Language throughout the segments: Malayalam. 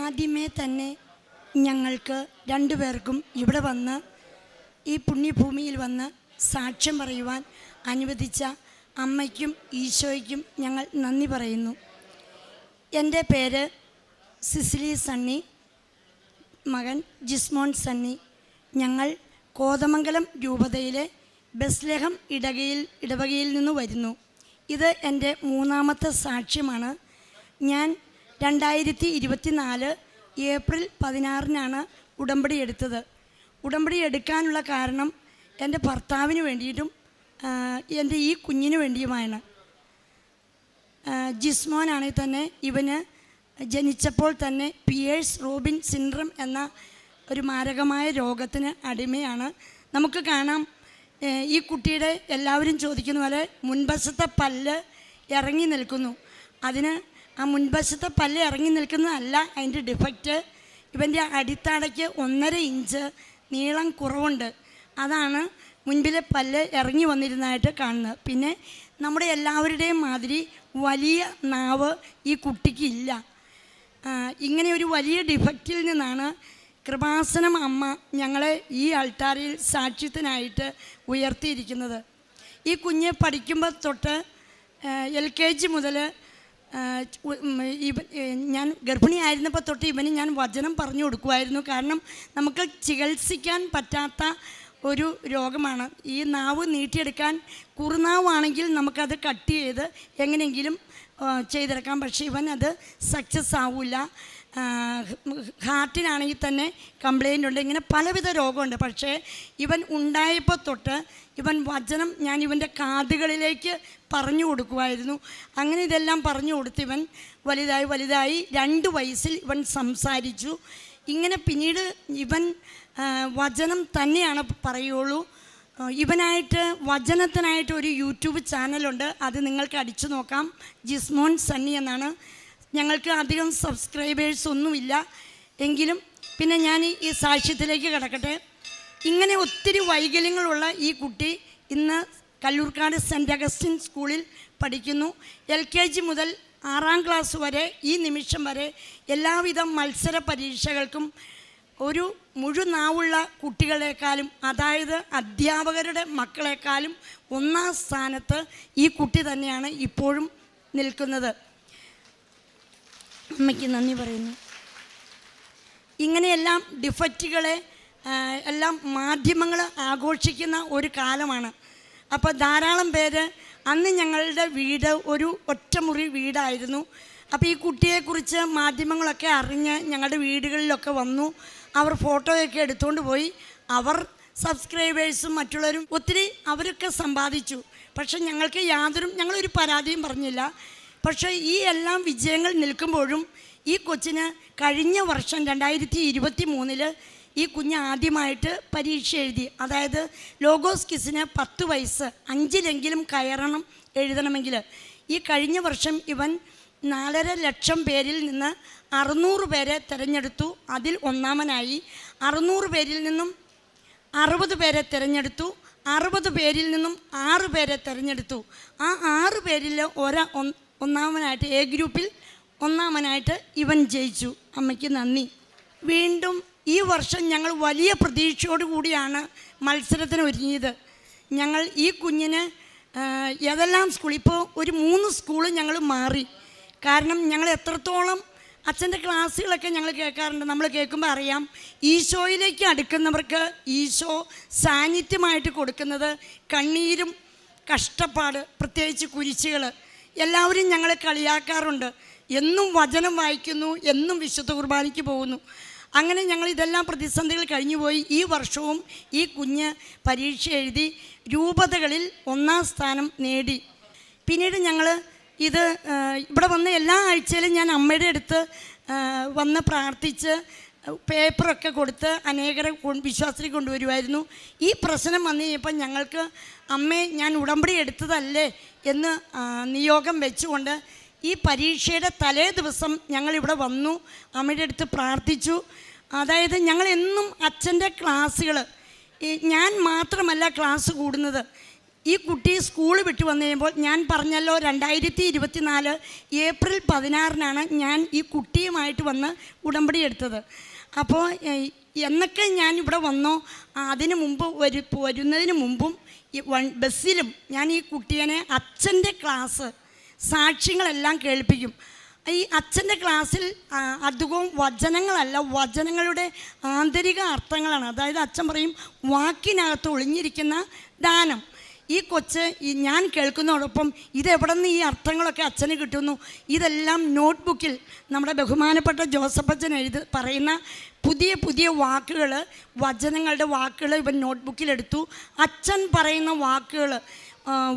ആദ്യമേ തന്നെ ഞങ്ങൾക്ക് രണ്ടുപേർക്കും ഇവിടെ വന്ന് ഈ പുണ്യഭൂമിയിൽ വന്ന് സാക്ഷ്യം പറയുവാൻ അനുവദിച്ച അമ്മയ്ക്കും ഈശോയ്ക്കും ഞങ്ങൾ നന്ദി പറയുന്നു. എൻ്റെ പേര് സിസിലി സണ്ണി, മകൻ ജിസ്മോൻ സണ്ണി. ഞങ്ങൾ കോതമംഗലം രൂപതയിലെ ബെത്ലഹേം ഇടവകയിൽ നിന്ന് വരുന്നു. ഇത് എൻ്റെ മൂന്നാമത്തെ സാക്ഷ്യമാണ്. ഞാൻ 2024 ഏപ്രിൽ 16 ഉടമ്പടി എടുത്തത്. ഉടമ്പടി എടുക്കാനുള്ള കാരണം എൻ്റെ ഭർത്താവിന് വേണ്ടിയിട്ടും എൻ്റെ ഈ കുഞ്ഞിന് വേണ്ടിയുമാണ്. ജിസ്മോനാണെങ്കിൽ തന്നെ ഇവന് ജനിച്ചപ്പോൾ തന്നെ പിയേഴ്സ് റോബിൻ സിൻഡ്രം എന്ന ഒരു മാരകമായ രോഗത്തിന് അടിമയാണ്. നമുക്ക് കാണാം, ഈ കുട്ടിയുടെ എല്ലാവരും ചോദിക്കുന്ന പോലെ മുൻവശത്തെ പല്ല് ഇറങ്ങി നിൽക്കുന്നു. അതിന് ആ മുൻവശത്തെ പല്ല് ഇറങ്ങി നിൽക്കുന്നതല്ല അതിൻ്റെ ഡിഫക്റ്റ്. ഇവൻ്റെ അടിത്തടയ്ക്ക് 1.5 ഇഞ്ച് നീളം കുറവുണ്ട്. അതാണ് മുൻപിലെ പല്ല് ഇറങ്ങി വന്നിരുന്നതായിട്ട് കാണുന്നത്. പിന്നെ നമ്മുടെ എല്ലാവരുടെയും മാതിരി വലിയ നാവ് ഈ കുട്ടിക്ക് ഇല്ല. ഇങ്ങനെ ഒരു വലിയ ഡിഫക്റ്റിൽ നിന്നാണ് കൃപാസനം അമ്മ ഞങ്ങളെ ഈ അൾത്താരയിൽ സാക്ഷ്യത്തിനായിട്ട് ഉയർത്തിയിരിക്കുന്നത്. ഈ കുഞ്ഞ് പഠിക്കുമ്പോൾ തൊട്ട് LKG മുതൽ ഞാൻ ഗർഭിണിയായിരുന്നപ്പോൾ തൊട്ട് ഇവന് ഞാൻ വചനം പറഞ്ഞു കൊടുക്കുമായിരുന്നു. കാരണം നമുക്ക് ചികിത്സിക്കാൻ പറ്റാത്ത ഒരു രോഗമാണ് ഈ നാവ്. നീട്ടിയെടുക്കാൻ കുറുനാവാണെങ്കിൽ നമുക്കത് കട്ട് ചെയ്ത് എങ്ങനെയെങ്കിലും ചെയ്തെടുക്കാം. പക്ഷേ ഇവൻ അത് സക്സസ് ആവില്ല. ഹാർട്ടിനാണെങ്കിൽ തന്നെ കംപ്ലൈൻ്റ് ഉണ്ട്. ഇങ്ങനെ പലവിധ രോഗമുണ്ട്. പക്ഷേ ഇവൻ ഉണ്ടായപ്പോൾ തൊട്ട് ഇവൻ വചനം ഞാൻ ഇവൻ്റെ കാതുകളിലേക്ക് പറഞ്ഞു കൊടുക്കുമായിരുന്നു. അങ്ങനെ ഇതെല്ലാം പറഞ്ഞു കൊടുത്ത് ഇവൻ വലുതായി 2 വയസ്സിൽ ഇവൻ സംസാരിച്ചു. ഇങ്ങനെ പിന്നീട് ഇവൻ വചനം തന്നെയാണ് പറയുള്ളൂ. ഇവനായിട്ട് വചനത്തിനായിട്ട് ഒരു യൂട്യൂബ് ചാനലുണ്ട്. അത് നിങ്ങൾക്ക് അടിച്ചു നോക്കാം. ജിസ്മോൻ സണ്ണി എന്നാണ്. ഞങ്ങൾക്ക് അധികം സബ്സ്ക്രൈബേഴ്സ് ഒന്നുമില്ല എങ്കിലും പിന്നെ ഞാൻ ഈ സാക്ഷ്യത്തിലേക്ക് കിടക്കട്ടെ. ഇങ്ങനെ ഒത്തിരി വൈകല്യങ്ങളുള്ള ഈ കുട്ടി ഇന്ന് കല്ലൂർക്കാട് സെൻറ്റ് അഗസ്റ്റിൻ സ്കൂളിൽ പഠിക്കുന്നു. LKG മുതൽ 6ാം ക്ലാസ് വരെ ഈ നിമിഷം വരെ എല്ലാവിധ മത്സര പരീക്ഷകൾക്കും ഒരു മുഴുനാവുള്ള കുട്ടികളെക്കാളും, അതായത് അധ്യാപകരുടെ മക്കളെക്കാളും 1ാം സ്ഥാനത്ത് ഈ കുട്ടി തന്നെയാണ് ഇപ്പോഴും നിൽക്കുന്നത്. അമ്മയ്ക്ക് നന്ദി പറയുന്നു. ഇങ്ങനെയെല്ലാം ഡിഫക്റ്റുകളെ എല്ലാം മാധ്യമങ്ങൾ ആഘോഷിക്കുന്ന ഒരു കാലമാണ്. അപ്പോൾ ധാരാളം പേര്, അന്ന് ഞങ്ങളുടെ വീട് ഒരു ഒറ്റമുറി വീടായിരുന്നു. അപ്പോൾ ഈ കുട്ടിയെക്കുറിച്ച് മാധ്യമങ്ങളൊക്കെ അറിഞ്ഞ് ഞങ്ങളുടെ വീടുകളിലൊക്കെ വന്നു. അവർ ഫോട്ടോയൊക്കെ എടുത്തുകൊണ്ട് പോയി. അവർ സബ്സ്ക്രൈബേഴ്സും മറ്റുള്ളവരും ഒത്തിരി അവരൊക്കെ സമ്പാദിച്ചു. പക്ഷെ ഞങ്ങളൊരു പരാതിയും പറഞ്ഞില്ല. പക്ഷേ ഈ എല്ലാം വിജയങ്ങൾ നിൽക്കുമ്പോഴും ഈ കൊച്ചിന് കഴിഞ്ഞ വർഷം 2023 ഈ കുഞ്ഞ് ആദ്യമായിട്ട് പരീക്ഷ എഴുതി. അതായത് ലോഗോസ് ക്വിസിന് 10 വയസ്സ് 5-ലെങ്കിലും കയറണം എഴുതണമെങ്കിൽ. ഈ കഴിഞ്ഞ വർഷം ഇവൻ 4.5 ലക്ഷം പേരിൽ നിന്ന് 600 പേരെ തിരഞ്ഞെടുത്തു. അതിൽ ഒന്നാമനായി. 600 പേരിൽ നിന്നും 60 പേരെ തിരഞ്ഞെടുത്തു. 60 പേരിൽ നിന്നും 6 പേരെ തിരഞ്ഞെടുത്തു. ആ 6 പേരിൽ ഒന്നാമനായിട്ട് എ ഗ്രൂപ്പിൽ ഒന്നാമനായിട്ട് ഇവൻ ജയിച്ചു. അമ്മയ്ക്ക് നന്ദി. വീണ്ടും ഈ വർഷം ഞങ്ങൾ വലിയ പ്രതീക്ഷയോടുകൂടിയാണ് മത്സരത്തിന് ഒരുങ്ങിയത്. ഞങ്ങൾ ഈ കുഞ്ഞിന് ഏതെല്ലാം സ്കൂൾ, ഇപ്പോൾ ഒരു 3 സ്കൂൾ ഞങ്ങൾ മാറി. കാരണം ഞങ്ങൾ എത്രത്തോളം അച്ഛൻ്റെ ക്ലാസ്സുകളൊക്കെ ഞങ്ങൾ കേൾക്കാറുണ്ട്. നമ്മൾ കേൾക്കുമ്പോൾ അറിയാം, ഈശോയിലേക്ക് അടുക്കുന്നവർക്ക് ഈശോ സാന്നിധ്യമായിട്ട് കൊടുക്കുന്നത് കണ്ണീരും കഷ്ടപ്പാട്, പ്രത്യേകിച്ച് കുരിശുകൾ. എല്ലാവരും ഞങ്ങളെ കളിയാക്കാറുണ്ട്. എന്നും വചനം വായിക്കുന്നു, എന്നും വിശുദ്ധ കുർബാനയ്ക്ക് പോകുന്നു. അങ്ങനെ ഞങ്ങൾ ഇതെല്ലാം പ്രതിസന്ധികൾ കഴിഞ്ഞുപോയി. ഈ വർഷവും ഈ കുഞ്ഞ് പരീക്ഷ എഴുതി രൂപതകളിൽ 1ാം സ്ഥാനം നേടി. പിന്നീട് ഞങ്ങൾ ഇവിടെ വന്ന് എല്ലാ ആഴ്ചയിലും ഞാൻ അമ്മയുടെ അടുത്ത് വന്ന് പ്രാർത്ഥിച്ച് പേപ്പറൊക്കെ കൊടുത്ത് അനേകരെ വിശ്വാസത്തിൽ കൊണ്ടുവരുമായിരുന്നു. ഈ പ്രശ്നം വന്നു കഴിഞ്ഞപ്പോൾ ഞങ്ങൾക്ക് അമ്മേ, ഞാൻ ഉടമ്പടി എടുത്തതല്ലേ എന്ന് നിയോഗം വെച്ചുകൊണ്ട് ഈ പരീക്ഷയുടെ തലേ ദിവസം ഞങ്ങളിവിടെ വന്നു, അമ്മയുടെ അടുത്ത് പ്രാർത്ഥിച്ചു. അതായത് ഞങ്ങളെന്നും അച്ഛൻ്റെ ക്ലാസ്സുകൾ, ഞാൻ മാത്രമല്ല ക്ലാസ് കൂടുന്നത്, ഈ കുട്ടി സ്കൂൾ വിട്ടു വന്നു കഴിയുമ്പോൾ ഞാൻ പറഞ്ഞല്ലോ 2024 ഏപ്രിൽ 16 ഞാൻ ഈ കുട്ടിയുമായിട്ട് വന്ന് ഉടമ്പടി എടുത്തത്. അപ്പോൾ എന്നൊക്കെ ഞാൻ ഇവിടെ വന്നോ അതിന് മുമ്പ് വരുന്നതിന് മുമ്പും ബസ്സിലും ഞാൻ ഈ കുട്ടിയെ അച്ഛൻ്റെ ക്ലാസ് സാക്ഷ്യങ്ങളെല്ലാം കേൾപ്പിക്കും. ഈ അച്ഛൻ്റെ ക്ലാസ്സിൽ അധികവും വചനങ്ങളല്ല, വചനങ്ങളുടെ ആന്തരിക അർത്ഥങ്ങളാണ്. അതായത് അച്ഛൻ പറയും വാക്കിനകത്ത് ഒളിഞ്ഞിരിക്കുന്ന ദാനം. ഈ കൊച്ച് ഞാൻ കേൾക്കുന്നതോടൊപ്പം ഇതെവിടെ നിന്ന് ഈ അർത്ഥങ്ങളൊക്കെ അച്ഛന് കിട്ടുന്നു, ഇതെല്ലാം നോട്ട്ബുക്കിൽ നമ്മുടെ ബഹുമാനപ്പെട്ട ജോസഫ് അച്ഛൻ പറയുന്ന പുതിയ പുതിയ വാക്കുകൾ, വചനങ്ങളുടെ വാക്കുകൾ ഇവൻ നോട്ട്ബുക്കിലെടുത്തു. അച്ഛൻ പറയുന്ന വാക്കുകൾ,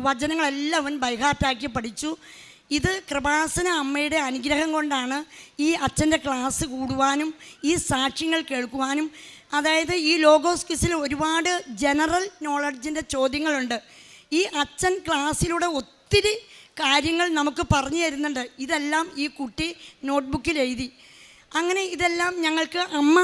വചനങ്ങളെല്ലാം അവൻ ബൈഹാർട്ടാക്കി പഠിച്ചു. ഇത് കൃപാസന അമ്മയുടെ അനുഗ്രഹം കൊണ്ടാണ് ഈ അച്ഛൻ്റെ ക്ലാസ് കൂടുവാനും ഈ സാക്ഷ്യങ്ങൾ കേൾക്കുവാനും. അതായത് ഈ ലോഗോസ് ക്വിസിൽ ഒരുപാട് ജനറൽ നോളജിൻ്റെ ചോദ്യങ്ങളുണ്ട്. ഈ അച്ഛൻ ക്ലാസ്സിലൂടെ ഒത്തിരി കാര്യങ്ങൾ നമുക്ക് പറഞ്ഞു തരുന്നുണ്ട്. ഇതെല്ലാം ഈ കുട്ടി നോട്ട്ബുക്കിൽ എഴുതി. അങ്ങനെ ഇതെല്ലാം ഞങ്ങൾക്ക് അമ്മ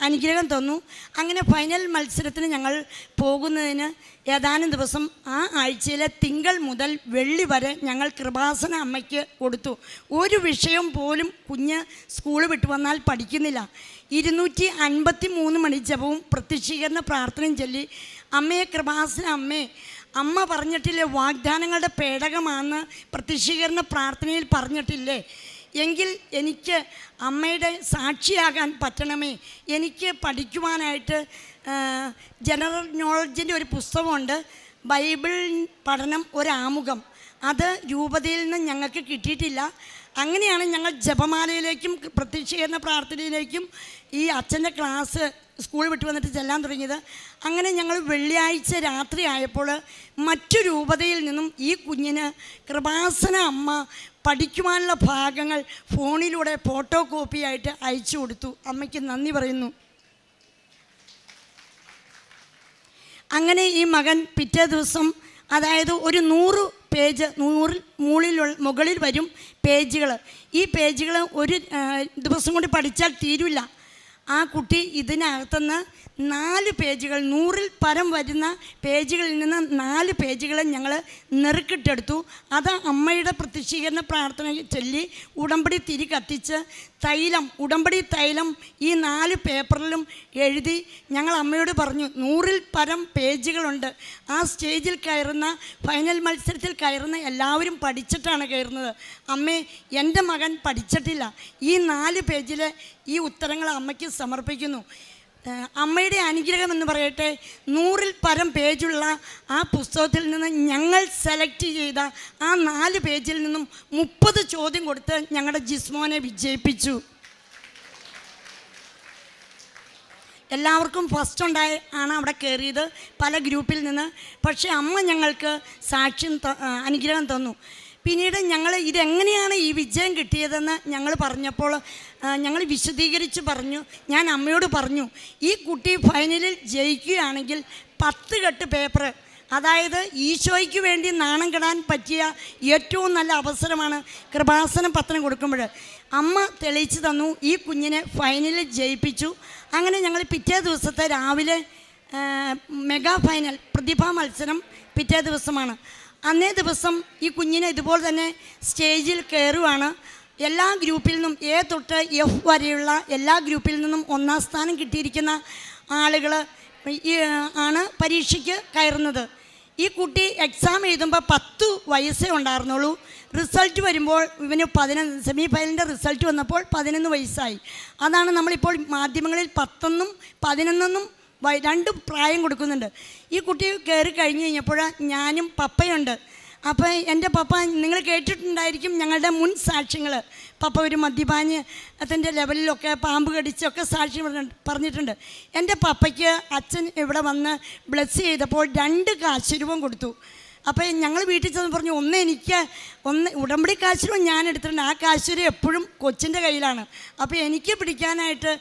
അനുഗ്രഹം തന്നു. അങ്ങനെ ഫൈനൽ മത്സരത്തിന് ഞങ്ങൾ പോകുന്നതിന് ഏതാനും ദിവസം ആ ആഴ്ചയിലെ തിങ്കൾ മുതൽ വെള്ളി വരെ ഞങ്ങൾ കൃപാസന അമ്മയ്ക്ക് കൊടുത്തു. ഒരു വിഷയം പോലും കുഞ്ഞ് സ്കൂൾ വിട്ടു വന്നാൽ പഠിക്കുന്നില്ല. 253 മണി ജപവും പ്രത്യക്ഷീകരണ പ്രാർത്ഥനയും ചൊല്ലി അമ്മയെ കൃപാസന അമ്മ പറഞ്ഞിട്ടില്ലേ വാഗ്ദാനങ്ങളുടെ പേടകമാണെന്ന് പ്രത്യക്ഷീകരണ പ്രാർത്ഥനയിൽ പറഞ്ഞിട്ടില്ലേ, എങ്കിൽ എനിക്ക് അമ്മയുടെ സാക്ഷിയാകാൻ പറ്റണമേ. എനിക്ക് പഠിക്കുവാനായിട്ട് ജനറൽ നോളജിൻ്റെ ഒരു പുസ്തകമുണ്ട്, ബൈബിൾ പഠനം ഒരാമുഖം. അത് രൂപതയിൽ നിന്ന് ഞങ്ങൾക്ക് കിട്ടിയിട്ടില്ല. അങ്ങനെയാണ് ഞങ്ങൾ ജപമാലയിലേക്കും പ്രത്യക്ഷീകരണ പ്രാർത്ഥനയിലേക്കും ഈ അച്ഛൻ്റെ ക്ലാസ് സ്കൂൾ വിട്ട് വന്നിട്ട് ചെല്ലാൻ തുടങ്ങിയത്. അങ്ങനെ ഞങ്ങൾ വെള്ളിയാഴ്ച രാത്രി ആയപ്പോൾ മറ്റു രൂപതയിൽ നിന്നും ഈ കുഞ്ഞിന് കൃപാസന അമ്മ പഠിക്കുവാനുള്ള ഭാഗങ്ങൾ ഫോണിലൂടെ ഫോട്ടോ കോപ്പിയായിട്ട് അയച്ചു കൊടുത്തു. അമ്മയ്ക്ക് നന്ദി പറയുന്നു. അങ്ങനെ ഈ മകൻ പിറ്റേ ദിവസം, അതായത് ഒരു 100 പേജ്, 100 മുകളിൽ വരും പേജുകൾ. ഈ പേജുകൾ ഒരു ദിവസം കൊണ്ട് പഠിച്ചാൽ തീരില്ല. ആ കുട്ടി ഇതിനകത്തുനിന്ന് 4 പേജുകൾ, 100-ൽ പരം വരുന്ന പേജുകളിൽ നിന്ന് 4 പേജുകൾ ഞങ്ങൾ നെറുക്കിട്ടെടുത്തു. അത് അമ്മയുടെ പ്രത്യക്ഷീകരണ പ്രാർത്ഥന ചൊല്ലി ഉടമ്പടി തിരി കത്തിച്ച് ഉടമ്പടി തൈലം ഈ 4 പേപ്പറിലും എഴുതി ഞങ്ങൾ അമ്മയോട് പറഞ്ഞു 100-ൽ പരം പേജുകളുണ്ട്. ആ സ്റ്റേജിൽ കയറുന്ന, ഫൈനൽ മത്സരത്തിൽ കയറുന്ന എല്ലാവരും പഠിച്ചിട്ടാണ് കയറുന്നത്. അമ്മേ, എൻ്റെ മകൻ പഠിച്ചിട്ടില്ല. ഈ 4 പേജിലെ ഈ ഉത്തരങ്ങൾ അമ്മയ്ക്ക് സമർപ്പിക്കുന്നു. അമ്മയുടെ അനുഗ്രഹം എന്ന് പറയട്ടെ, 100-ൽ പരം പേജുള്ള ആ പുസ്തകത്തിൽ നിന്ന് ഞങ്ങൾ സെലക്ട് ചെയ്ത ആ 4 പേജിൽ നിന്നും 30 ചോദ്യം കൊടുത്ത് ഞങ്ങളുടെ ജിസ്മോനെ വിജയിപ്പിച്ചു. എല്ലാവർക്കും ഫസ്റ്റ് ആണ് അവിടെ കയറിയത്, പല ഗ്രൂപ്പിൽ നിന്ന്. പക്ഷേ അമ്മ ഞങ്ങൾക്ക് സാക്ഷ്യം അനുഗ്രഹം തന്നു. പിന്നീട് ഞങ്ങൾ ഇതെങ്ങനെയാണ് ഈ വിജയം കിട്ടിയതെന്ന് ഞങ്ങൾ പറഞ്ഞപ്പോൾ ഞങ്ങൾ വിശദീകരിച്ച് പറഞ്ഞു. ഞാൻ അമ്മയോട് പറഞ്ഞു, ഈ കുട്ടി ഫൈനലിൽ ജയിക്കുകയാണെങ്കിൽ 10 കെട്ട് പേപ്പർ, അതായത് ഈശോയ്ക്ക് വേണ്ടി നാണം കെടാൻ പറ്റിയ ഏറ്റവും നല്ല അവസരമാണ് കൃപാസന പത്രം കൊടുക്കുമ്പോൾ. അമ്മ തെളിയിച്ചു തന്നു. ഈ കുഞ്ഞിനെ ഫൈനലിൽ ജയിപ്പിച്ചു. അങ്ങനെ ഞങ്ങൾ പിറ്റേ ദിവസത്തെ രാവിലെ മെഗാ ഫൈനൽ പ്രതിഭാ മത്സരം പിറ്റേ ദിവസമാണ്. അന്നേ ദിവസം ഈ കുഞ്ഞിനെ ഇതുപോലെ തന്നെ സ്റ്റേജിൽ കയറുവാണ്. എല്ലാ ഗ്രൂപ്പിൽ നിന്നും A തൊട്ട് F വരെയുള്ള എല്ലാ ഗ്രൂപ്പിൽ നിന്നും 1-ാം സ്ഥാനം കിട്ടിയിരിക്കുന്ന ആളുകൾ ആണ് പരീക്ഷയ്ക്ക് കയറുന്നത്. ഈ കുട്ടി എക്സാം എഴുതുമ്പോൾ 10 വയസ്സേ ഉണ്ടായിരുന്നുള്ളൂ. റിസൾട്ട് വരുമ്പോൾ ഇവന് 11, സെമി ഫൈനലിൻ്റെ റിസൾട്ട് വന്നപ്പോൾ 11 വയസ്സായി. അതാണ് നമ്മളിപ്പോൾ മാധ്യമങ്ങളിൽ 10-എന്നും 11-എന്നും 2 പ്രായം കൊടുക്കുന്നുണ്ട്. ഈ കുട്ടി കയറി കഴിഞ്ഞ് കഴിഞ്ഞപ്പോൾ ഞാനും പപ്പയുണ്ട്. അപ്പോൾ എൻ്റെ പപ്പ, നിങ്ങൾ കേട്ടിട്ടുണ്ടായിരിക്കും ഞങ്ങളുടെ മുൻ സാക്ഷ്യങ്ങൾ. പപ്പ ഒരു മദ്യപാനത്തിൻ്റെ ലെവലിലൊക്കെ പാമ്പ് കടിച്ചൊക്കെ സാക്ഷ്യം പറഞ്ഞിട്ടുണ്ട്. എൻ്റെ പപ്പയ്ക്ക് അച്ഛൻ ഇവിടെ വന്ന് ബ്ലെസ് ചെയ്തപ്പോൾ 2 കാശുരൂപം കൊടുത്തു. അപ്പോൾ ഞങ്ങൾ വീട്ടിൽ ചെന്ന് പറഞ്ഞു, ഒന്ന് ഉടമ്പടി കാശുരൂപം ഞാൻ എടുത്തിട്ടുണ്ട്, ആ കാശുരൂപം എപ്പോഴും കൊച്ചിൻ്റെ കയ്യിലാണ്. അപ്പോൾ എനിക്ക് പിടിക്കാനായിട്ട്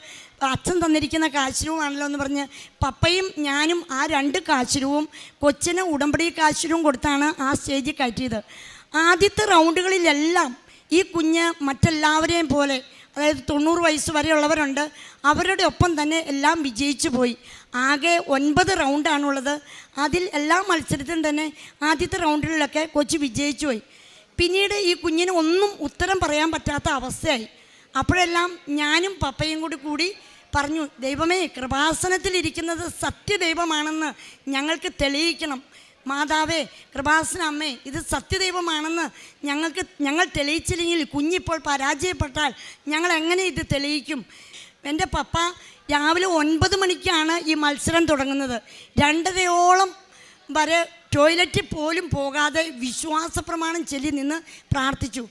അച്ഛൻ തന്നിരിക്കുന്ന കാശുരൂപമാണല്ലോ എന്ന് പറഞ്ഞ് പപ്പയും ഞാനും ആ 2 കാശുരൂപവും കൊച്ചിന് ഉടമ്പടി കാശുരൂപം കൊടുത്താണ് ആ സ്റ്റേജിൽ കയറ്റിയത്. ആദ്യത്തെ റൗണ്ടുകളിലെല്ലാം ഈ കുഞ്ഞ് മറ്റെല്ലാവരെയും പോലെ, അതായത് 90 വയസ്സ് വരെയുള്ളവരുണ്ട്. അവരുടെ ഒപ്പം തന്നെ എല്ലാം വിജയിച്ചു പോയി. ആകെ 9 റൗണ്ടാണുള്ളത്. അതിൽ എല്ലാ മത്സരത്തിലും തന്നെ ആദ്യത്തെ റൗണ്ടിലൊക്കെ കൊച്ചു വിജയിച്ചു പോയി. പിന്നീട് ഈ കുഞ്ഞിന് ഒന്നും ഉത്തരം പറയാൻ പറ്റാത്ത അവസ്ഥയായി. അപ്പോഴെല്ലാം ഞാനും പപ്പയും കൂടി പറഞ്ഞു, ദൈവമേ, കൃപാസനത്തിലിരിക്കുന്നത് സത്യദൈവമാണെന്ന് ഞങ്ങൾക്ക് തെളിയിക്കണം. മാതാവേ, കൃപാസന അമ്മേ, ഇത് സത്യദൈവമാണെന്ന് ഞങ്ങൾ തെളിയിച്ചില്ലെങ്കിൽ കുഞ്ഞിപ്പോൾ പരാജയപ്പെട്ടാൽ ഞങ്ങൾ എങ്ങനെ ഇത് തെളിയിക്കും? എൻ്റെ പപ്പ രാവിലെ 9 മണിക്കാണ് ഈ മത്സരം തുടങ്ങുന്നത്. 2:30 വരെ ടോയ്ലറ്റിൽ പോലും പോകാതെ വിശ്വാസ പ്രമാണം ചൊല്ലി നിന്ന് പ്രാർത്ഥിച്ചു.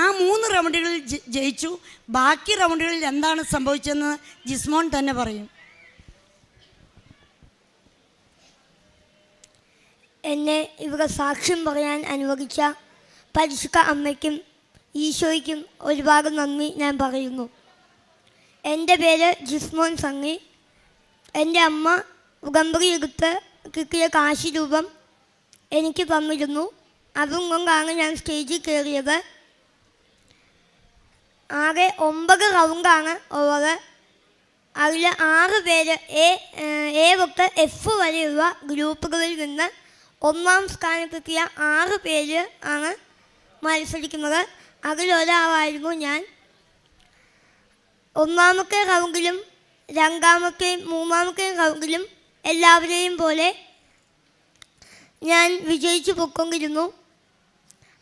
ആ 3 റൗണ്ടുകളിൽ ജയിച്ചു. ബാക്കി റൗണ്ടുകളിൽ എന്താണ് സംഭവിച്ചതെന്ന് ജിസ്മോൻ തന്നെ പറയും. എന്നെ ഇവിടെ സാക്ഷ്യം പറയാൻ അനുവദിച്ച പരിശുദ്ധ അമ്മയ്ക്കും ഈശോയ്ക്കും ഒരുപാട് നന്ദി ഞാൻ പറയുന്നു. എൻ്റെ പേര് ജിസ്മോൻ സംഗി. എൻ്റെ അമ്മ ഉടമ്പടി എടുത്ത് കിട്ടിയ കാശി രൂപം എനിക്ക് തന്നിരുന്നു. അതും കൊണ്ടാണ് ഞാൻ സ്റ്റേജിൽ കയറിയത്. ആകെ 9 റൗണ്ടാണ് ഉള്ളത്. അതിൽ 6 പേര് എ തൊട്ട് എഫ് വരെയുള്ള ഗ്രൂപ്പുകളിൽ നിന്ന് 1ാം സ്ഥാനത്തെത്തിയ 6 പേര് ആണ് മത്സരിക്കുന്നത്. അതിലൊരാളായിരുന്നു ഞാൻ. 1ാമത്തെ റൗണ്ടിലും 2ാമത്തെയും 3ാമത്തെയും റൗണ്ടിലും എല്ലാവരെയും പോലെ ഞാൻ വിജയിച്ചു പൊക്കൊണ്ടിരുന്നു.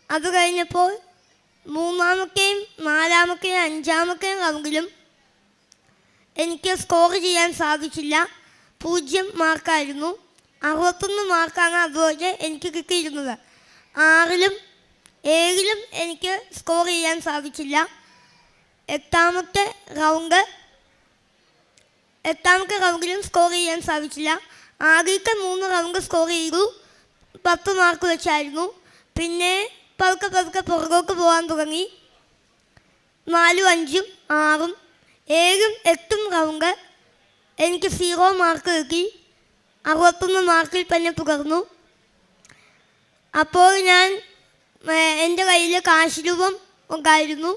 അത് കഴിഞ്ഞപ്പോൾ 3ാമത്തെയും 4ാമത്തെയും 5ാമത്തെയും റൗണ്ടിലും എനിക്ക് സ്കോർ ചെയ്യാൻ സാധിച്ചില്ല. 0 മാർക്കായിരുന്നു. 61 മാർക്കാണ് അതുപോലെ എനിക്ക് കിട്ടിയിരുന്നത്. 6ലും 7ലും എനിക്ക് സ്കോർ ചെയ്യാൻ സാധിച്ചില്ല. 8ാമത്തെ റൗണ്ടിലും സ്കോർ ചെയ്യാൻ സാധിച്ചില്ല. ആദ്യത്തെ 3 റൗണ്ട് സ്കോർ ചെയ്തു. 10 മാർക്ക് വെച്ചായിരുന്നു. പിന്നെ പതുക്കെ പുറകോട്ട് പോകാൻ തുടങ്ങി. 4, 5, 6, 7, 8 റൗണ്ട് എനിക്ക് 0 മാർക്ക് കിട്ടി. 61 മാർക്കിൽ തന്നെ തുടർന്നു. അപ്പോൾ ഞാൻ എൻ്റെ കയ്യിൽ കാശ് രൂപം ഉണ്ടായിരുന്നു.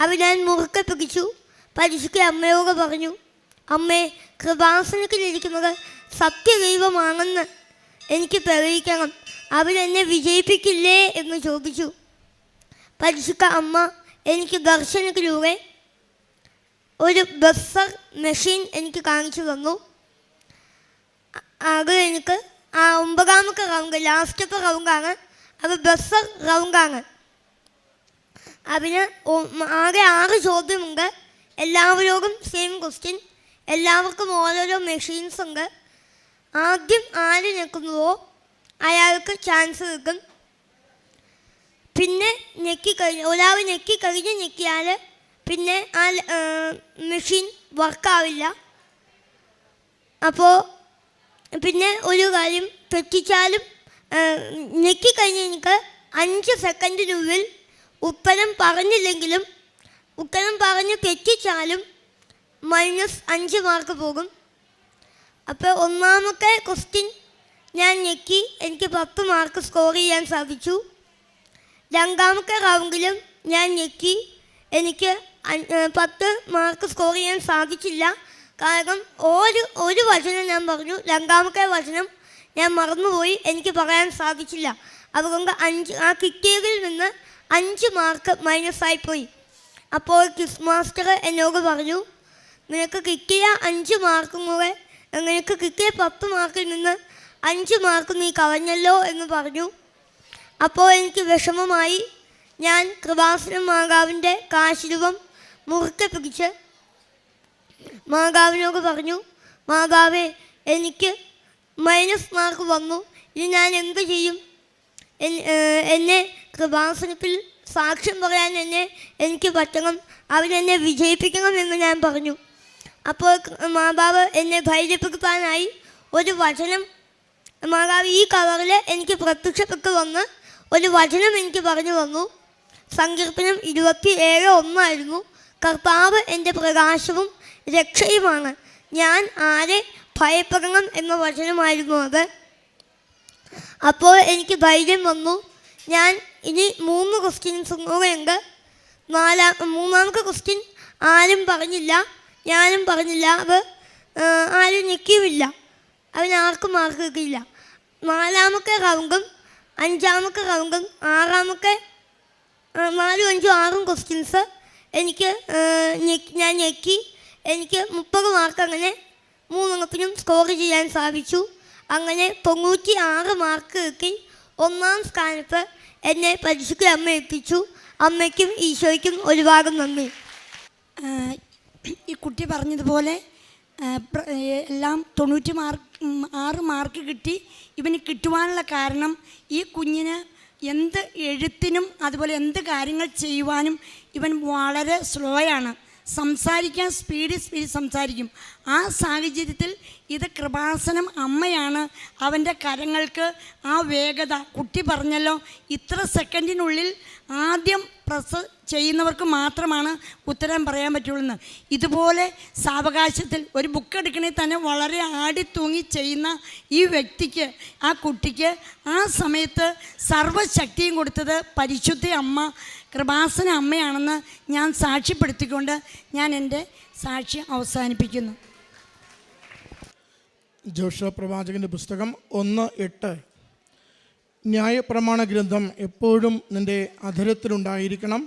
അത് ഞാൻ മുറുക്കെ പിടിച്ചു. പരിശുദ്ധ അമ്മയോട് പറഞ്ഞു, അമ്മേ, കൃപാസനത്തിലിരിക്കുന്നത് സത്യദൈവമാണെന്ന് എനിക്ക് തെളിയിക്കണം. അവരെന്നെ വിജയിപ്പിക്കില്ലേ എന്ന് ചോദിച്ചു. പരിശുദ്ധ അമ്മ എനിക്ക് ദർശനത്തിലൂടെ ഒരു ബസർ മെഷീൻ എനിക്ക് കാണിച്ചു തന്നു. അത് എനിക്ക് 9ാമത്തെ റൗണ്ട്, ലാസ്റ്റത്തെ റൗണ്ടാണ്. അത് ബസർ റൗണ്ടാണ്. അതിന് ആകെ 6 ചോദ്യമുണ്ട്. എല്ലാവരോടും സെയിം ക്വസ്റ്റ്യൻ. എല്ലാവർക്കും ഓരോരോ മെഷീൻസ് ഉണ്ട്. ആദ്യം ആര് ഞെക്കുന്നുവോ അയാൾക്ക് ചാൻസ് കിട്ടും. പിന്നെ ഒരാൾ ഞെക്കിയാൽ പിന്നെ ആ മെഷീൻ വർക്കാവില്ല. അപ്പോൾ പിന്നെ ഒരു കാര്യം, തെറ്റിച്ചാലും ഞെക്കിക്കഴിഞ്ഞ് എനിക്ക് 5 സെക്കൻഡിനുള്ളിൽ ഉത്തരം പറഞ്ഞില്ലെങ്കിലും ഉത്തരം പറഞ്ഞ് തെറ്റിച്ചാലും -5 മാർക്ക് പോകും. അപ്പോൾ 1ാമത്തെ ക്വസ്റ്റ്യൻ ഞാൻ ഞെക്കി, എനിക്ക് 10 മാർക്ക് സ്കോർ ചെയ്യാൻ സാധിച്ചു. 2ാമത്തെ റൗണ്ടിലും ഞാൻ ഞെക്കി, എനിക്ക് 10 മാർക്ക് സ്കോർ ചെയ്യാൻ സാധിച്ചില്ല. കാരണം ഒരു വചനം ഞാൻ പറഞ്ഞു, 2ാമത്തെ വചനം ഞാൻ മറന്നുപോയി, എനിക്ക് പറയാൻ സാധിച്ചില്ല. അതുകൊണ്ട് ആ കിട്ടിയതിൽ നിന്ന് 5 മാർക്ക് മൈനസായിപ്പോയി. അപ്പോൾ ക്വിസ് മാസ്റ്റർ എന്നോട് പറഞ്ഞു, നിനക്ക് കിട്ടിയ 5 മാർക്കും കൂടെ, നിനക്ക് കിട്ടിയ 10 മാർക്കിൽ നിന്ന് 5 മാർക്ക് നീ കളഞ്ഞല്ലോ എന്ന് പറഞ്ഞു. അപ്പോൾ എനിക്ക് വിഷമമായി. ഞാൻ കൃപാസനം മാതാവിൻ്റെ കാശിരൂപം മുറുക്കെ പിടിച്ച് മാതാവിനോട് പറഞ്ഞു, മാതാവേ, എനിക്ക് -മാർക്ക് വന്നു, ഇനി ഞാൻ എന്ത് ചെയ്യും? എന്നെ കൃപാസനത്തിൽ സാക്ഷ്യം പറയാൻ എനിക്ക് പറ്റണം, അവരെന്നെ വിജയിപ്പിക്കണം എന്ന് ഞാൻ പറഞ്ഞു. അപ്പോൾ മാതാവ് എന്നെ ധൈര്യപ്പെടുത്താനായി ഒരു വചനം, മാതാവ് ഈ കവറിൽ എനിക്ക് പ്രത്യക്ഷപ്പെട്ട് വന്ന് ഒരു വചനം എനിക്ക് പറഞ്ഞു തന്നു. സങ്കീർത്തനം 27:1 കർത്താവ് എൻ്റെ പ്രകാശവും രക്ഷയുമാണ്, ഞാൻ ആരെ ഭയപ്പെടണം എന്ന വചനമായിരുന്നു അത്. അപ്പോൾ എനിക്ക് ധൈര്യം വന്നു. ഞാൻ ഇനി 3 ക്വസ്റ്റ്യൻസും കൂടെ ഉണ്ട്. 3ാമത്തെ ക്വസ്റ്റ്യൻ ആരും പറഞ്ഞില്ല, ഞാനും പറഞ്ഞില്ല. ആരും ഞെക്കിയുമില്ല. അവനാർക്കും മാർക്ക് കിട്ടിയില്ല. 4ാമത്തെ റൗണ്ടും 5ാമത്തെ റൗണ്ടും 6ാമത്തെ 4, 5, 6 ക്വസ്റ്റ്യൻസ് ഞാൻ ഞെക്കി. എനിക്ക് 30 മാർക്ക് അങ്ങനെ 3 സ്കോർ ചെയ്യാൻ സാധിച്ചു. അങ്ങനെ 96 മാർക്ക് കിട്ടി 1ാം സ്ഥാനത്ത് എന്നെ പരിശുദ്ധ അമ്മ എത്തിച്ചു. അമ്മയ്ക്കും ഈശോയ്ക്കും ഒരുപാട് നന്ദി. ഈ കുട്ടി പറഞ്ഞതുപോലെ എല്ലാം 96 മാർക്ക് കിട്ടി. ഇവന് കിട്ടുവാനുള്ള കാരണം ഈ കുഞ്ഞിന് എന്ത് എഴുത്തിനും അതുപോലെ എന്ത് കാര്യങ്ങൾ ചെയ്യുവാനും ഇവൻ വളരെ സ്ലോയാണ്. സംസാരിക്കാൻ സ്പീഡിൽ സംസാരിക്കും. ആ സാഹചര്യത്തിൽ ഇത് കൃപാസനം അമ്മയാണ് അവൻ്റെ കരങ്ങൾക്ക് ആ വേഗത. കുട്ടി പറഞ്ഞല്ലോ, ഇത്ര സെക്കൻഡിനുള്ളിൽ ആദ്യം പ്രസ് ചെയ്യുന്നവർക്ക് മാത്രമാണ് ഉത്തരം പറയാൻ പറ്റുള്ളൂ. ഇതുപോലെ സാവകാശത്തിൽ ഒരു ബുക്ക് എടുക്കണമെങ്കിൽ തന്നെ വളരെ ആടിത്തൂങ്ങി ചെയ്യുന്ന ഈ വ്യക്തിക്ക്, ആ കുട്ടിക്ക് ആ സമയത്ത് സർവ്വശക്തിയും കൊടുത്തത് പരിശുദ്ധ അമ്മ, കൃപാസന അമ്മയാണെന്ന് ഞാൻ സാക്ഷ്യപ്പെടുത്തിക്കൊണ്ട് ഞാൻ എൻ്റെ സാക്ഷ്യം അവസാനിപ്പിക്കുന്നു. ജോഷുവ പ്രവാചകൻ്റെ പുസ്തകം 1:8. ന്യായപ്രമാണ ഗ്രന്ഥം എപ്പോഴും നിൻ്റെ അധരത്തിലുണ്ടായിരിക്കണം.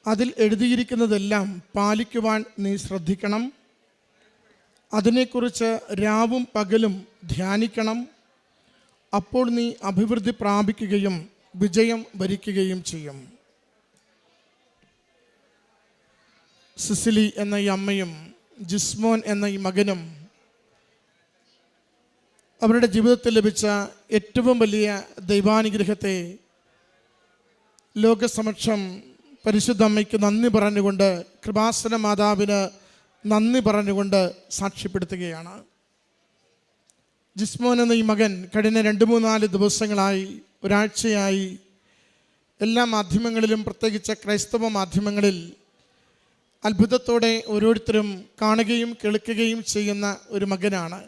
അതിൽ എഴുതിയിരിക്കുന്നതെല്ലാം പാലിക്കുവാൻ നീ ശ്രദ്ധിക്കണം. അതിനെക്കുറിച്ച് രാവും പകലും ധ്യാനിക്കണം. അപ്പോൾ നീ അഭിവൃദ്ധി പ്രാപിക്കുകയും വിജയം വരിക്കുകയും ചെയ്യും. സിസിലി എന്ന ഈ അമ്മയും ജിസ്മോൻ എന്ന ഈ മകനും അവരുടെ ജീവിതത്തിൽ ലഭിച്ച ഏറ്റവും വലിയ ദൈവാനുഗ്രഹത്തെ ലോകസമക്ഷം പരിശുദ്ധ അമ്മയ്ക്ക് നന്ദി പറഞ്ഞുകൊണ്ട്, കൃപാസന മാതാവിന് നന്ദി പറഞ്ഞുകൊണ്ട് സാക്ഷ്യപ്പെടുത്തുകയാണ്. ജിസ്മോൻ എന്ന ഈ മകൻ കഴിഞ്ഞ 2-3-4 ദിവസങ്ങളായി, ഒരാഴ്ചയായി എല്ലാ മാധ്യമങ്ങളിലും, പ്രത്യേകിച്ച് ക്രൈസ്തവ മാധ്യമങ്ങളിൽ അത്ഭുതത്തോടെ ഓരോരുത്തരും കാണുകയും കേൾക്കുകയും ചെയ്യുന്ന ഒരു മകനാണ്.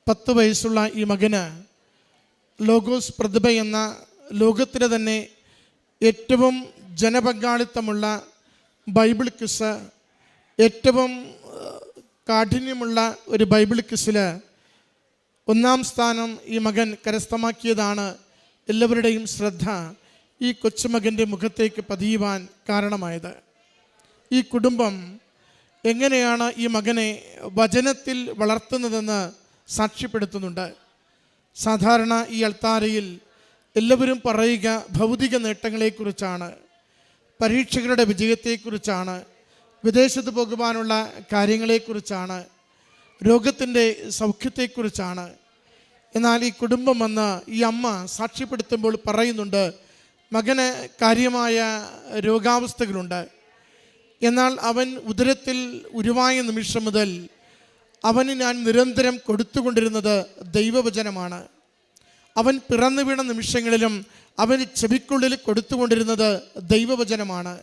10 വയസ്സുള്ള ഈ മകന് ലോഗോസ് പ്രതിഭ എന്ന ലോകത്തിലെ തന്നെ ഏറ്റവും ജനപങ്കാളിത്തമുള്ള ബൈബിൾ ക്വിസ്, ഏറ്റവും കാഠിന്യമുള്ള ഒരു ബൈബിൾ ക്വിസിൽ 1ാം സ്ഥാനം ഈ മകൻ കരസ്ഥമാക്കിയതാണ് എല്ലാവരുടെയും ശ്രദ്ധ ഈ കൊച്ചുമകൻ്റെ മുഖത്തേക്ക് പതിയുവാൻ കാരണമായത്. ഈ കുടുംബം എങ്ങനെയാണ് ഈ മകനെ വചനത്തിൽ വളർത്തുന്നതെന്ന് സാക്ഷ്യപ്പെടുത്തുന്നുണ്ട്. സാധാരണ ഈ അൾത്താരയിൽ എല്ലാവരും പറയുക ഭൗതിക നേട്ടങ്ങളെക്കുറിച്ചാണ്, പരീക്ഷകളുടെ വിജയത്തെക്കുറിച്ചാണ്, വിദേശത്ത് പോകുവാനുള്ള കാര്യങ്ങളെക്കുറിച്ചാണ്, രോഗത്തിൻ്റെ സൗഖ്യത്തെക്കുറിച്ചാണ്. എന്നാൽ ഈ കുടുംബം വന്ന് ഈ അമ്മ സാക്ഷ്യപ്പെടുത്തുമ്പോൾ പറയുന്നുണ്ട്, മകന് കാര്യമായ രോഗാവസ്ഥകളുണ്ട്. എന്നാൽ അവൻ ഉദരത്തിൽ ഉരുവായ നിമിഷം മുതൽ അവന് ഞാൻ നിരന്തരം കൊടുത്തുകൊണ്ടിരുന്നത് ദൈവവചനമാണ്. അവൻ പിറന്നു വീണ നിമിഷങ്ങളിലും അവന് ചെവിക്കുള്ളിൽ കൊടുത്തുകൊണ്ടിരുന്നത് ദൈവവചനമാണ്.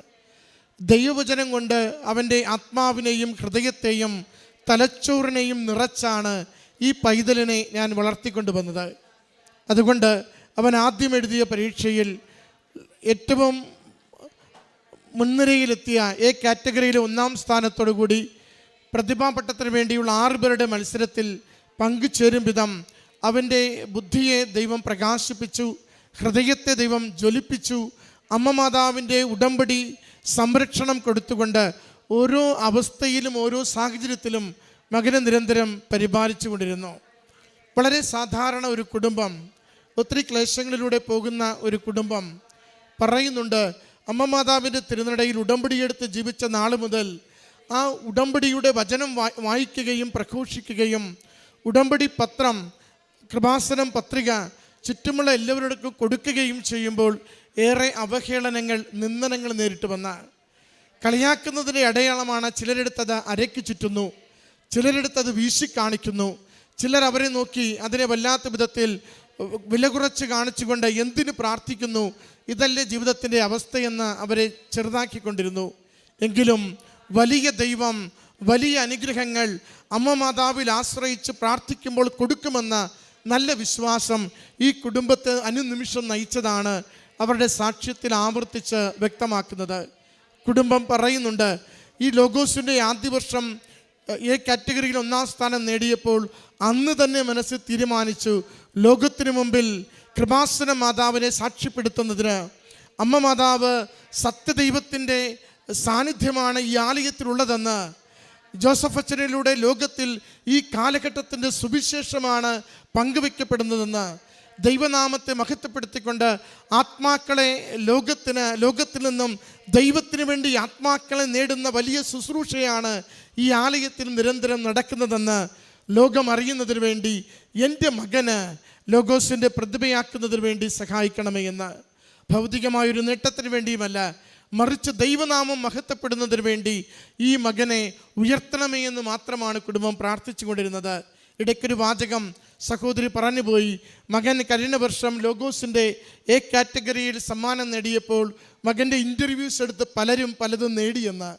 ദൈവവചനം കൊണ്ട് അവൻ്റെ ആത്മാവിനെയും ഹൃദയത്തെയും തലച്ചോറിനെയും നിറച്ചാണ് ഈ പൈതലിനെ ഞാൻ വളർത്തിക്കൊണ്ടുവന്നത്. അതുകൊണ്ട് അവൻ ആദ്യം എഴുതിയ പരീക്ഷയിൽ ഏറ്റവും മുൻനിരയിലെത്തിയ എ കാറ്റഗറിയിലെ 1ാം സ്ഥാനത്തോടു കൂടി പ്രതിഭാപട്ടത്തിന് വേണ്ടിയുള്ള 6 പേരുടെ മത്സരത്തിൽ പങ്കുചേരും വിധം അവൻ്റെ ബുദ്ധിയെ ദൈവം പ്രകാശിപ്പിച്ചു, ഹൃദയത്തെ ദൈവം ജ്വലിപ്പിച്ചു. അമ്മ മാതാവിൻ്റെ ഉടമ്പടി സംരക്ഷണം കൊടുത്തുകൊണ്ട് ഓരോ അവസ്ഥയിലും ഓരോ സാഹചര്യത്തിലും മകനെ നിരന്തരം പരിപാലിച്ചു കൊണ്ടിരുന്നു. വളരെ സാധാരണ ഒരു കുടുംബം, ഒത്തിരി ക്ലേശങ്ങളിലൂടെ പോകുന്ന ഒരു കുടുംബം പറയുന്നുണ്ട്, അമ്മ മാതാവിൻ്റെ തിരുനടയിൽ ഉടമ്പടിയെടുത്ത് ജീവിച്ച നാൾ മുതൽ ആ ഉടമ്പടിയുടെ വചനം വായിക്കുകയും പ്രഘോഷിക്കുകയും ഉടമ്പടി പത്രം, കൃപാസനം പത്രിക ചുറ്റുമുള്ള എല്ലാവരോടും കൊടുക്കുകയും ചെയ്യുമ്പോൾ ഏറെ അവഹേളനങ്ങൾ, നിന്ദനങ്ങൾ നേരിട്ട് വന്ന കളിയാക്കുന്നതിൻ്റെ അടയാളമാണ് ചിലരെടുത്തത് അരയ്ക്ക് ചുറ്റുന്നു, ചിലരെടുത്തത് വീശി കാണിക്കുന്നു, ചിലർ അവരെ നോക്കി അതിനെ വല്ലാത്ത വിധത്തിൽ വില കുറച്ച് കാണിച്ചുകൊണ്ട് എന്തിനു പ്രാർത്ഥിക്കുന്നു, ഇതല്ലേ ജീവിതത്തിൻ്റെ അവസ്ഥയെന്ന് അവരെ ചെറുതാക്കിക്കൊണ്ടിരുന്നു. എങ്കിലും വലിയ ദൈവം വലിയ അനുഗ്രഹങ്ങൾ അമ്മ മാതാവിൽ ആശ്രയിച്ച് പ്രാർത്ഥിക്കുമ്പോൾ കൊടുക്കുമെന്ന നല്ല വിശ്വാസം ഈ കുടുംബത്തെ അനുനിമിഷം നയിച്ചതാണ് അവരുടെ സാക്ഷ്യത്തിൽ ആവർത്തിച്ച് വ്യക്തമാക്കുന്നത്. കുടുംബം പറയുന്നുണ്ട്, ഈ ലോഗോസിൻ്റെ ആദ്യ വർഷം എ കാറ്റഗറിയിൽ 1-ാം സ്ഥാനം നേടിയപ്പോൾ അന്ന് തന്നെ മനസ്സിൽ തീരുമാനിച്ചു, ലോകത്തിനു മുമ്പിൽ കൃപാസന മാതാവിനെ സാക്ഷ്യപ്പെടുത്തുന്നതിന് അമ്മ മാതാവ് സത്യദൈവത്തിൻ്റെ സാന്നിധ്യമാണ് ഈ ആലയത്തിലുള്ളതെന്ന്, ജോസഫ് അച്ഛനിലൂടെ ലോകത്തിൽ ഈ കാലഘട്ടത്തിൻ്റെ സുവിശേഷമാണ് പങ്കുവെക്കപ്പെടുന്നതെന്ന്, ദൈവനാമത്തെ മഹത്വപ്പെടുത്തിക്കൊണ്ട് ആത്മാക്കളെ ലോകത്തിൽ നിന്നും ദൈവത്തിന് വേണ്ടി ആത്മാക്കളെ നേടുന്ന വലിയ ശുശ്രൂഷയാണ് ഈ ആലയത്തിൽ നിരന്തരം നടക്കുന്നതെന്ന് ലോകം അറിയുന്നതിന് വേണ്ടി എൻ്റെ മകന് ലോഗോസിൻ്റെ പ്രതിഭയാക്കുന്നതിന് വേണ്ടി സഹായിക്കണമേ എന്ന്. ഭൗതികമായൊരു നേട്ടത്തിന് വേണ്ടിയുമല്ല, മറിച്ച് ദൈവനാമം മഹത്വപ്പെടുന്നതിന് വേണ്ടി ഈ മകനെ ഉയർത്തണമേ എന്ന് മാത്രമാണ് കുടുംബം പ്രാർത്ഥിച്ചു കൊണ്ടിരുന്നത്. ഇടയ്ക്കൊരു വാചകം സഹോദരി പറഞ്ഞുപോയി, മകൻ കഴിഞ്ഞ വർഷം ലോഗോസിൻ്റെ എ കാറ്റഗറിയിൽ സമ്മാനം നേടിയപ്പോൾ മകൻ്റെ ഇൻ്റർവ്യൂസ് എടുത്ത് പലരും പലതും നേടിയെന്ന്.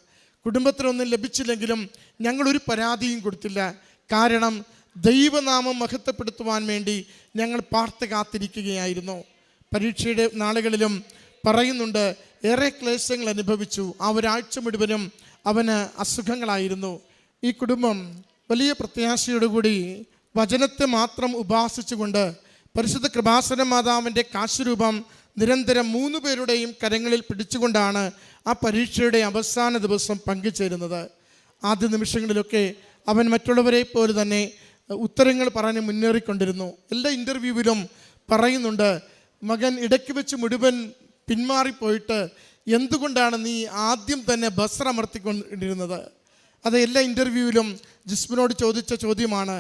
കുടുംബത്തിനൊന്നും ലഭിച്ചില്ലെങ്കിലും ഞങ്ങളൊരു പരാതിയും കൊടുത്തില്ല. കാരണം ദൈവനാമം മഹത്വപ്പെടുത്തുവാൻ വേണ്ടി ഞങ്ങൾ പാർത്ത് കാത്തിരിക്കുകയായിരുന്നു. പരീക്ഷയുടെ നാളുകളിലും പറയുന്നുണ്ട്, ഏറെ ക്ലേശങ്ങൾ അനുഭവിച്ചു. ആ ഒരാഴ്ച മുഴുവനും അവന് അസുഖങ്ങളായിരുന്നു. ഈ കുടുംബം വലിയ പ്രത്യാശയോടുകൂടി വചനത്തെ മാത്രം ഉപാസിച്ചുകൊണ്ട് പരിശുദ്ധ കൃപാസന മാതാവിൻ്റെ കാശുരൂപം നിരന്തരം 3 പേരുടെയും കരങ്ങളിൽ പിടിച്ചുകൊണ്ടാണ് ആ പരീക്ഷയുടെ അവസാന ദിവസം പങ്കുചേരുന്നത്. ആദ്യ നിമിഷങ്ങളിലൊക്കെ അവൻ മറ്റുള്ളവരെ പോലെ തന്നെ ഉത്തരങ്ങൾ പറഞ്ഞ് മുന്നേറിക്കൊണ്ടിരുന്നു. എല്ലാ ഇൻ്റർവ്യൂവിലും പറയുന്നുണ്ട്, മകൻ ഇടയ്ക്ക് വെച്ച് മുഴുവൻ പിന്മാറിപ്പോയിട്ട് എന്തുകൊണ്ടാണ് നീ ആദ്യം തന്നെ ബസർ അമർത്തിക്കൊണ്ടിരുന്നത്? അത് എല്ലാ ഇൻ്റർവ്യൂവിലും ജിസ്മിനോട് ചോദിച്ച ചോദ്യമാണ്.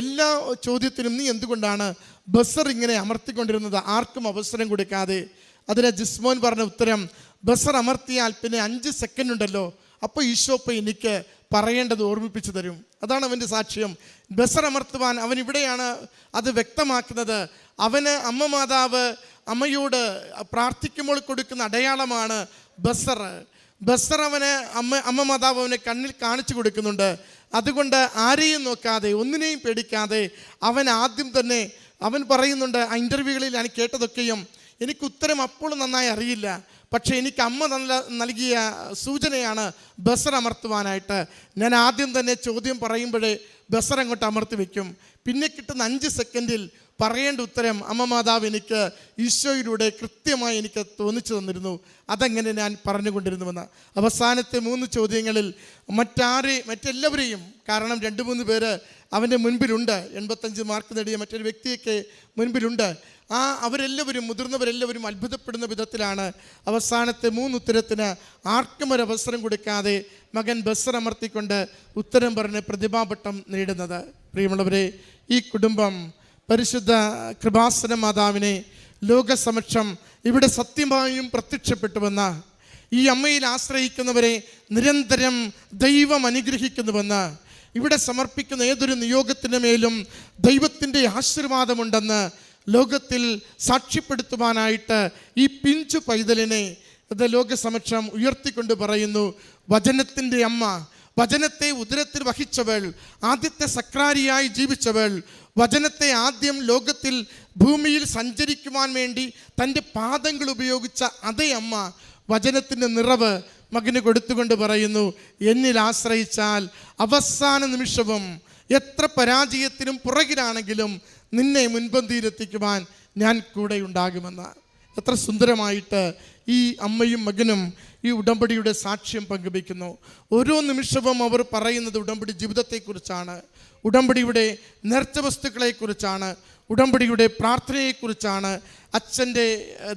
എല്ലാ ചോദ്യത്തിനും നീ എന്തുകൊണ്ടാണ് ബസർ ഇങ്ങനെ അമർത്തിക്കൊണ്ടിരുന്നത്, ആർക്കും അവസരം കൊടുക്കാതെ? അതിന് ജിസ്മോൻ പറഞ്ഞ ഉത്തരം, ബസർ അമർത്തിയാൽ പിന്നെ 5 സെക്കൻഡ് ഉണ്ടല്ലോ, അപ്പോൾ ഈശോപ്പ എനിക്ക് പറയേണ്ടത് ഓർമ്മിപ്പിച്ചു തരും. അതാണ് അവൻ്റെ സാക്ഷ്യം. ബസർ അമർത്തുവാൻ അവൻ ഇവിടെയാണ് അത് വ്യക്തമാക്കുന്നത്. അവന് അമ്മ മാതാവ് അമ്മയോട് പ്രാർത്ഥിക്കുമ്പോൾ കൊടുക്കുന്ന അടയാളമാണ് ബസർ. അവന് അമ്മ മാതാവ് അവനെ കണ്ണിൽ കാണിച്ചു കൊടുക്കുന്നുണ്ട്. അതുകൊണ്ട് ആരെയും നോക്കാതെ, ഒന്നിനെയും പേടിക്കാതെ അവൻ ആദ്യം തന്നെ അവൻ പറയുന്നുണ്ട്, ആ ഇൻ്റർവ്യൂകളിൽ ഞാൻ കേട്ടതൊക്കെയും എനിക്ക് ഉത്തരം അപ്പോൾ നന്നായി അറിയില്ല, പക്ഷേ എനിക്ക് അമ്മ നൽകിയ സൂചനയാണ് ബസർ അമർത്തുവാനായിട്ട്. ഞാൻ ആദ്യം തന്നെ ചോദ്യം പറയുമ്പോഴേ ബസർ അങ്ങോട്ട് അമർത്തി വയ്ക്കും. പിന്നെ കിട്ടുന്ന 5 സെക്കൻഡിൽ പറയേണ്ട ഉത്തരം അമ്മ മാതാവ് എനിക്ക് ഈശോയിലൂടെ കൃത്യമായി എനിക്ക് തോന്നിച്ചു തന്നിരുന്നു. അതങ്ങനെ ഞാൻ പറഞ്ഞുകൊണ്ടിരുന്നുവെന്ന്. അവസാനത്തെ 3 ചോദ്യങ്ങളിൽ മറ്റെല്ലാവരെയും, കാരണം 2-3 പേര് അവൻ്റെ മുൻപിലുണ്ട്, 85 മാർക്ക് നേടിയ മറ്റൊരു വ്യക്തിയൊക്കെ മുൻപിലുണ്ട്. അവരെല്ലാവരും, മുതിർന്നവരെല്ലാവരും അത്ഭുതപ്പെടുന്ന വിധത്തിലാണ് അവസാനത്തെ 3 ഉത്തരത്തിന് ആർക്കും ഒരു അവസരം കൊടുക്കാതെ മകൻ ബസർ അമർത്തിക്കൊണ്ട് ഉത്തരം പറഞ്ഞ് പ്രതിഭാപട്ടം നേടുന്നത്. പ്രിയമുള്ളവരെ, ഈ കുടുംബം പരിശുദ്ധ കൃപാസന മാതാവിനെ ലോകസമക്ഷം ഇവിടെ സത്യമായും പ്രത്യക്ഷപ്പെട്ടുവെന്ന്, ഈ അമ്മയിൽ ആശ്രയിക്കുന്നവരെ നിരന്തരം ദൈവം അനുഗ്രഹിക്കുന്നുവെന്ന്, ഇവിടെ സമർപ്പിക്കുന്ന ഏതൊരു നിയോഗത്തിൻ്റെ മേലും ദൈവത്തിൻ്റെ ആശീർവാദമുണ്ടെന്ന് ലോകത്തിൽ സാക്ഷ്യപ്പെടുത്തുവാനായിട്ട് ഈ പിഞ്ചു പൈതലിനെ ലോകസമക്ഷം ഉയർത്തിക്കൊണ്ട് പറയുന്നു, വചനത്തിൻ്റെ അമ്മ, വചനത്തെ ഉദരത്തിൽ വഹിച്ചവൾ, ആദ്യത്തെ സക്രാരിയായി ജീവിച്ചവൾ, വചനത്തെ ആദ്യം ലോകത്തിൽ ഭൂമിയിൽ സഞ്ചരിക്കുവാൻ വേണ്ടി തൻ്റെ പാദങ്ങൾ ഉപയോഗിച്ച അതേ അമ്മ വചനത്തിൻ്റെ നിറവ് മകന് കൊടുത്തുകൊണ്ട് പറയുന്നു, എന്നിൽ ആശ്രയിച്ചാൽ അവസാന നിമിഷവും എത്ര പരാജയത്തിനും പുറകിലാണെങ്കിലും നിന്നെ മുൻപന്തിയിലെത്തിക്കുവാൻ ഞാൻ കൂടെ ഉണ്ടാകുമെന്ന്. എത്ര സുന്ദരമായിട്ട് ഈ അമ്മയും മകനും ഈ ഉടമ്പടിയുടെ സാക്ഷ്യം പങ്കുവയ്ക്കുന്നു. ഓരോ നിമിഷവും അവർ പറയുന്നത് ഉടമ്പടി ജീവിതത്തെക്കുറിച്ചാണ്, ഉടമ്പടിയുടെ നേർച്ച വസ്തുക്കളെക്കുറിച്ചാണ്, ഉടമ്പടിയുടെ പ്രാർത്ഥനയെക്കുറിച്ചാണ്, അച്ഛൻ്റെ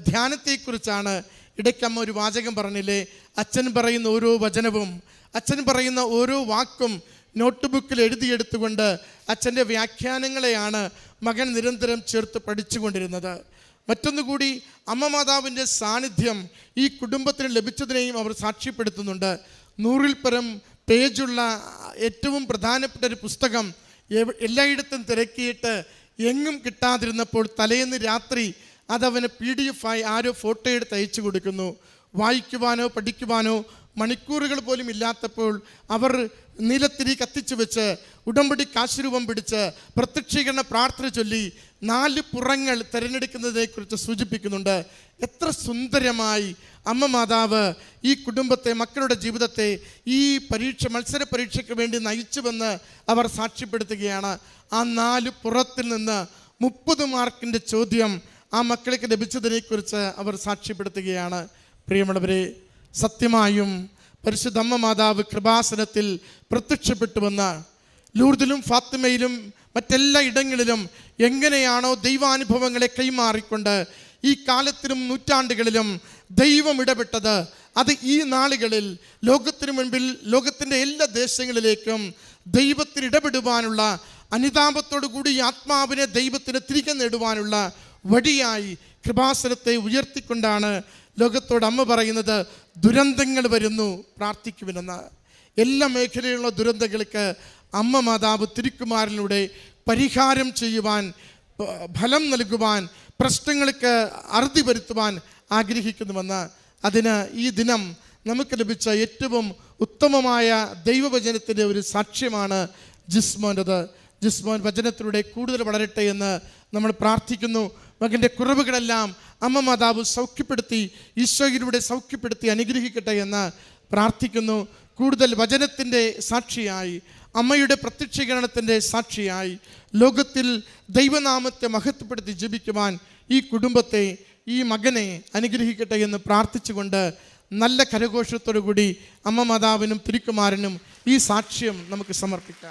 ധ്യാനത്തെക്കുറിച്ചാണ്. ഇടയ്ക്കമ്മ ഒരു വാചകം പറഞ്ഞില്ലേ, അച്ഛൻ പറയുന്ന ഓരോ വചനവും, അച്ഛൻ പറയുന്ന ഓരോ വാക്കും നോട്ട് ബുക്കിൽ എഴുതിയെടുത്തുകൊണ്ട് അച്ഛൻ്റെ വ്യാഖ്യാനങ്ങളെയാണ് മകൻ നിരന്തരം ചേർത്ത് പഠിച്ചുകൊണ്ടിരുന്നത്. മറ്റൊന്നുകൂടി അമ്മ മാതാവിൻ്റെ സാന്നിധ്യം ഈ കുടുംബത്തിന് ലഭിച്ചതിനെയും അവർ സാക്ഷ്യപ്പെടുത്തുന്നുണ്ട്. 100-ൽ പരം പേജുള്ള ഏറ്റവും പ്രധാനപ്പെട്ട ഒരു പുസ്തകം എല്ലായിടത്തും തിരക്കിയിട്ട് എങ്ങും കിട്ടാതിരുന്നപ്പോൾ തലേന്ന് രാത്രി അതവന് PDF ആയി ആരോ ഫോട്ടോ എടുത്ത് അയച്ചു കൊടുക്കുന്നു. വായിക്കുവാനോ പഠിക്കുവാനോ മണിക്കൂറുകൾ പോലും ഇല്ലാത്തപ്പോൾ അവർ നീലത്തിരി കത്തിച്ചു വെച്ച് ഉടമ്പടി കാശുരൂപം പിടിച്ച് പ്രത്യക്ഷീകരണ പ്രാർത്ഥന ചൊല്ലി 4 പുറങ്ങൾ തിരഞ്ഞെടുക്കുന്നതിനെക്കുറിച്ച് സൂചിപ്പിക്കുന്നുണ്ട്. എത്ര സുന്ദരമായി അമ്മ മാതാവ് ഈ കുടുംബത്തെ, മക്കളുടെ ജീവിതത്തെ ഈ മത്സര പരീക്ഷയ്ക്ക് വേണ്ടി നയിച്ചുവെന്ന് അവർ സാക്ഷ്യപ്പെടുത്തുകയാണ്. ആ 4 പുറത്തിൽ നിന്ന് 30 മാർക്കിൻ്റെ ചോദ്യം ആ മക്കൾക്ക് ലഭിച്ചതിനെക്കുറിച്ച് അവർ സാക്ഷ്യപ്പെടുത്തുകയാണ്. പ്രിയമുള്ളവരെ, സത്യമായും പരിശുദ്ധ അമ്മ മാതാവ് കൃപാസനത്തിൽ പ്രത്യക്ഷപ്പെട്ടുവെന്ന് ലൂർദിലും ഫാത്തിമയിലും മറ്റെല്ലാ ഇടങ്ങളിലും എങ്ങനെയാണോ ദൈവാനുഭവങ്ങളെ കൈമാറിക്കൊണ്ട് ഈ കാലത്തിലും നൂറ്റാണ്ടുകളിലും ദൈവം ഇടപെട്ടത്, അത് ഈ നാളുകളിൽ ലോകത്തിനു മുൻപിൽ ലോകത്തിൻ്റെ എല്ലാ ദേശങ്ങളിലേക്കും ദൈവത്തിന് ഇടപെടുവാനുള്ള അനുതാപത്തോടു കൂടി ആത്മാവിനെ ദൈവത്തിന് തിരികെ നേടുവാനുള്ള വഴിയായി കൃപാസനത്തെ ഉയർത്തിക്കൊണ്ടാണ് ലോകത്തോട് അമ്മ പറയുന്നത്, ദുരന്തങ്ങൾ വരുന്നു, പ്രാർത്ഥിക്കുവിനെന്ന്. എല്ലാ മേഖലയിലുള്ള ദുരന്തങ്ങൾക്ക് അമ്മ മാതാവ് തിരുക്കുമാരനിലൂടെ പരിഹാരം ചെയ്യുവാൻ, ഫലം നൽകുവാൻ, പ്രശ്നങ്ങൾക്ക് അറുതി വരുത്തുവാൻ ആഗ്രഹിക്കുന്നുവെന്ന്. അതിന് ഈ ദിനം നമുക്ക് ലഭിച്ച ഏറ്റവും ഉത്തമമായ ദൈവവചനത്തിൻ്റെ ഒരു സാക്ഷ്യമാണ് ജിസ്മോൻ്റെത്. ജിസ്മോൻ വചനത്തിലൂടെ കൂടുതൽ വളരട്ടെ എന്ന് നമ്മൾ പ്രാർത്ഥിക്കുന്നു. മകൻ്റെ കുറവുകളെല്ലാം അമ്മ മാതാവ് സൗഖ്യപ്പെടുത്തി, ഈശോയിലൂടെ സൗഖ്യപ്പെടുത്തി അനുഗ്രഹിക്കട്ടെ എന്ന് പ്രാർത്ഥിക്കുന്നു. കൂടുതൽ വചനത്തിൻ്റെ സാക്ഷിയായി, അമ്മയുടെ പ്രത്യക്ഷീകരണത്തിൻ്റെ സാക്ഷിയായി ലോകത്തിൽ ദൈവനാമത്തെ മഹത്വപ്പെടുത്തി ജീവിക്കുവാൻ ഈ കുടുംബത്തെ, ഈ മകനെ അനുഗ്രഹിക്കട്ടെ എന്ന് പ്രാർത്ഥിച്ചുകൊണ്ട് നല്ല കരഘോഷത്തോടു കൂടി അമ്മ മാതാവിനും തിരുക്കുമാരനും ഈ സാക്ഷ്യം നമുക്ക് സമർപ്പിക്കാം.